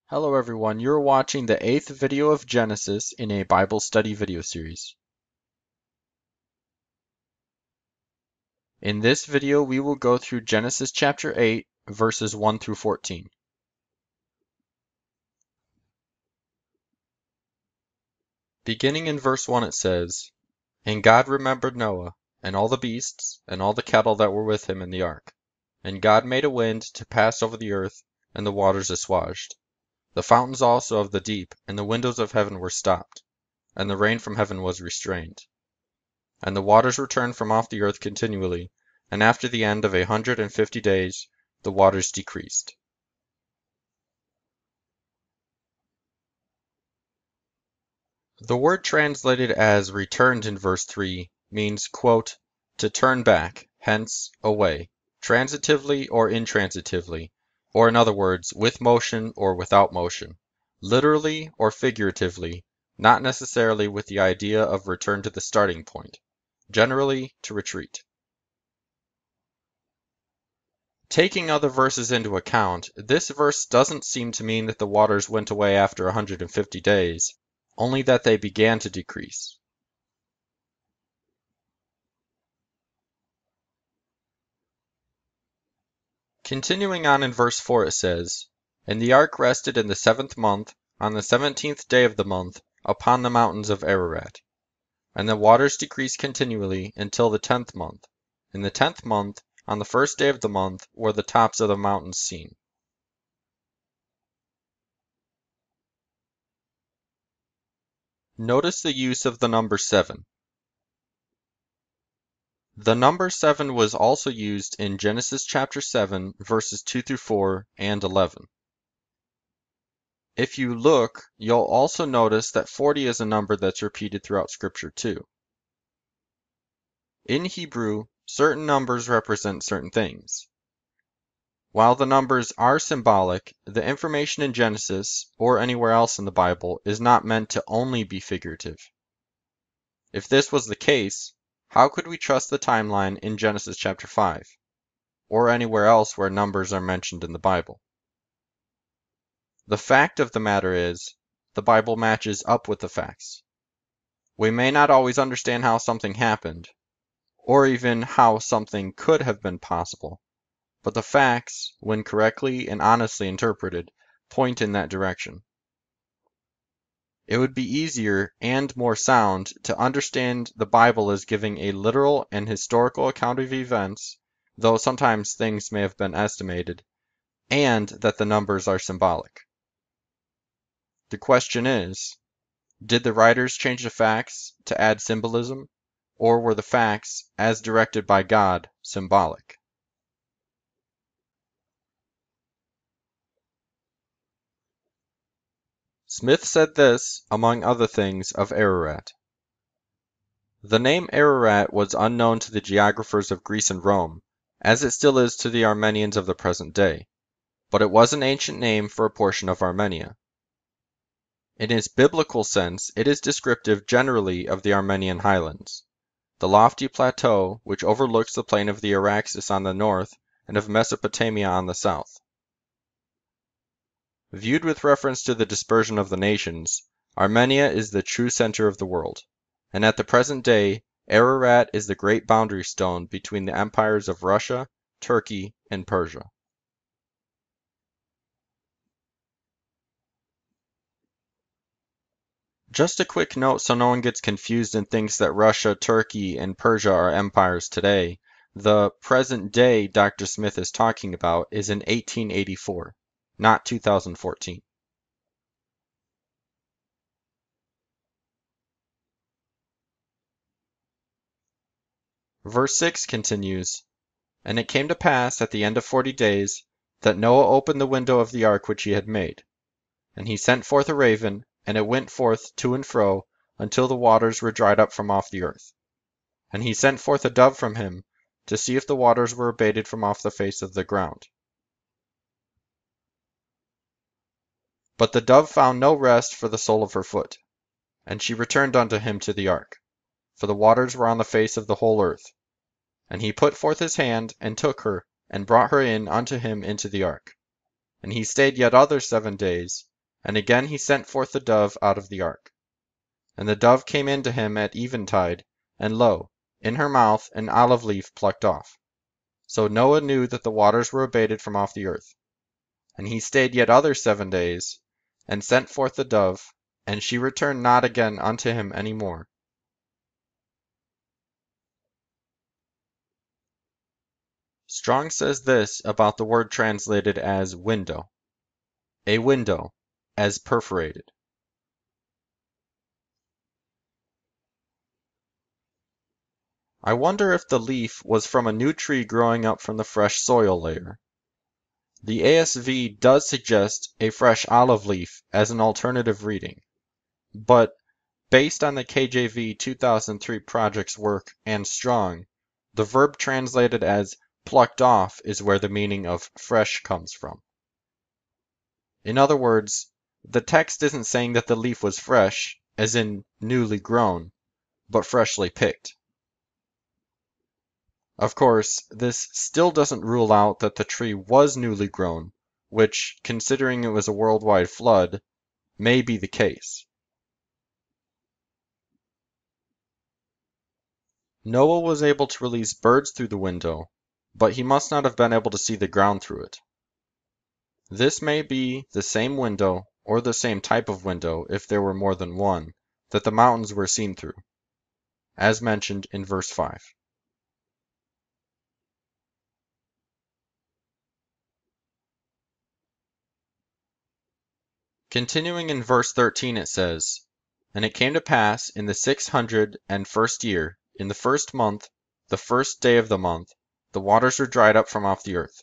Hello everyone, you're watching the 8th video of Genesis in a Bible study video series. In this video we will go through Genesis chapter 8 verses 1 through 14. Beginning in verse 1 it says, "And God remembered Noah, and all the beasts, and all the cattle that were with him in the ark. And God made a wind to pass over the earth, and the waters assuaged. The fountains also of the deep and the windows of heaven were stopped, and the rain from heaven was restrained. And the waters returned from off the earth continually, and after the end of 150 days the waters decreased." The word translated as returned in verse 3 means, quote, "to turn back, hence, away, transitively or intransitively, or in other words, with motion or without motion, literally or figuratively, not necessarily with the idea of return to the starting point, generally to retreat." Taking other verses into account, this verse doesn't seem to mean that the waters went away after 150 days, only that they began to decrease. Continuing on in verse 4 it says, "And the ark rested in the 7th month, on the 17th day of the month, upon the mountains of Ararat. And the waters decreased continually until the 10th month. In the 10th month, on the 1st day of the month, were the tops of the mountains seen." Notice the use of the number 7. The number 7 was also used in Genesis chapter 7, verses 2 through 4 and 11. If you look, you'll also notice that 40 is a number that's repeated throughout Scripture too. In Hebrew, certain numbers represent certain things. While the numbers are symbolic, the information in Genesis, or anywhere else in the Bible, is not meant to only be figurative. If this was the case, how could we trust the timeline in Genesis chapter 5, or anywhere else where numbers are mentioned in the Bible? The fact of the matter is, the Bible matches up with the facts. We may not always understand how something happened, or even how something could have been possible, but the facts, when correctly and honestly interpreted, point in that direction. It would be easier and more sound to understand the Bible as giving a literal and historical account of events, though sometimes things may have been estimated, and that the numbers are symbolic. The question is, did the writers change the facts to add symbolism, or were the facts, as directed by God, symbolic? Smith said this, among other things, of Ararat. "The name Ararat was unknown to the geographers of Greece and Rome, as it still is to the Armenians of the present day, but it was an ancient name for a portion of Armenia. In its biblical sense, it is descriptive generally of the Armenian highlands, the lofty plateau which overlooks the plain of the Araxes on the north and of Mesopotamia on the south. Viewed with reference to the dispersion of the nations, Armenia is the true center of the world, and at the present day Ararat is the great boundary stone between the empires of Russia, Turkey, and Persia." Just a quick note so no one gets confused and thinks that Russia, Turkey, and Persia are empires today. The present day Dr. Smith is talking about is in 1884, not 2014. Verse 6 continues, "And it came to pass at the end of 40 days, that Noah opened the window of the ark which he had made. And he sent forth a raven, and it went forth to and fro, until the waters were dried up from off the earth. And he sent forth a dove from him, to see if the waters were abated from off the face of the ground. But the dove found no rest for the sole of her foot. And she returned unto him to the ark, for the waters were on the face of the whole earth. And he put forth his hand, and took her, and brought her in unto him into the ark. And he stayed yet other 7 days, And again he sent forth the dove out of the ark. And the dove came in to him at eventide, and lo, in her mouth an olive leaf plucked off. So Noah knew that the waters were abated from off the earth. And he stayed yet other 7 days, and sent forth the dove, and she returned not again unto him any more. Strong says this about the word translated as window. A window, as perforated. I wonder if the leaf was from a new tree growing up from the fresh soil layer. The ASV does suggest a fresh olive leaf as an alternative reading, but based on the KJV 2003 project's work and Strong, the verb translated as plucked off is where the meaning of fresh comes from. In other words, the text isn't saying that the leaf was fresh, as in newly grown, but freshly picked. Of course, this still doesn't rule out that the tree was newly grown, which, considering it was a worldwide flood, may be the case. Noah was able to release birds through the window, but he must not have been able to see the ground through it. This may be the same window, or the same type of window if there were more than one, that the mountains were seen through, as mentioned in verse 5. Continuing in verse 13 it says, And it came to pass in the 601st year, in the first month, the first day of the month, the waters were dried up from off the earth.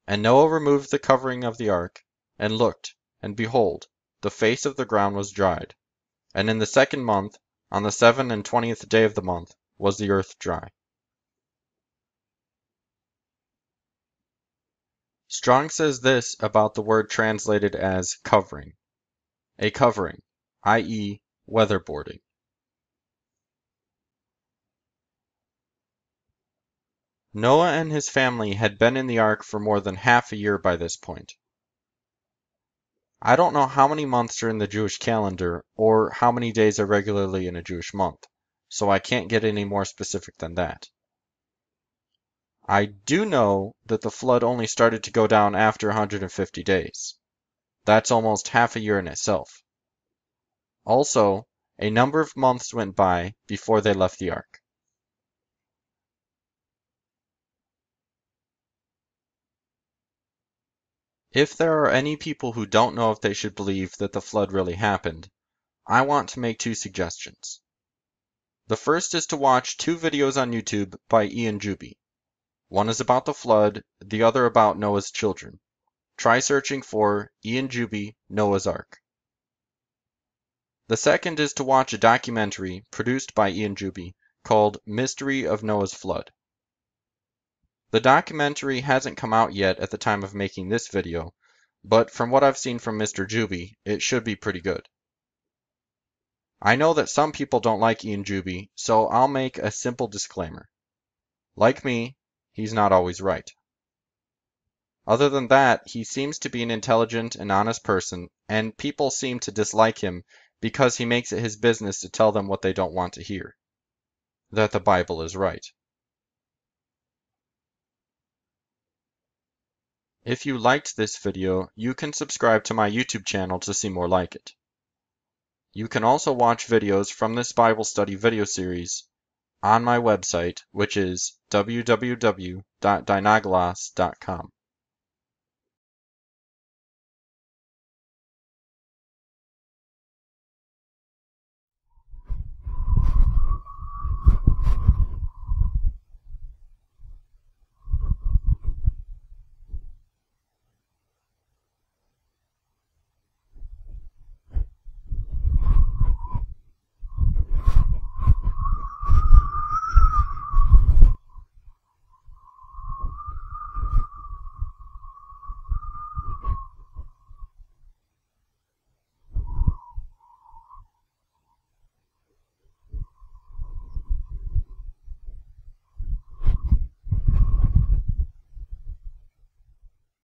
And Noah removed the covering of the ark, and looked, and behold, the face of the ground was dried. And in the second month, on the 27th day of the month, was the earth dry. Strong says this about the word translated as covering. A covering, i.e., weatherboarding. Noah and his family had been in the ark for more than half a year by this point. I don't know how many months are in the Jewish calendar, or how many days are regularly in a Jewish month, so I can't get any more specific than that. I do know that the flood only started to go down after 150 days. That's almost half a year in itself. Also, a number of months went by before they left the ark. If there are any people who don't know if they should believe that the flood really happened, I want to make two suggestions. The first is to watch two videos on YouTube by Ian Juby. One is about the flood, the other about Noah's children. Try searching for Ian Juby, Noah's Ark. The second is to watch a documentary produced by Ian Juby called Mystery of Noah's Flood. The documentary hasn't come out yet at the time of making this video, but from what I've seen from Mr. Juby, it should be pretty good. I know that some people don't like Ian Juby, so I'll make a simple disclaimer. Like me, he's not always right. Other than that, he seems to be an intelligent and honest person, and people seem to dislike him because he makes it his business to tell them what they don't want to hear. That the Bible is right. If you liked this video, you can subscribe to my YouTube channel to see more like it. You can also watch videos from this Bible study video series on my website, which is www.dynagolas.com.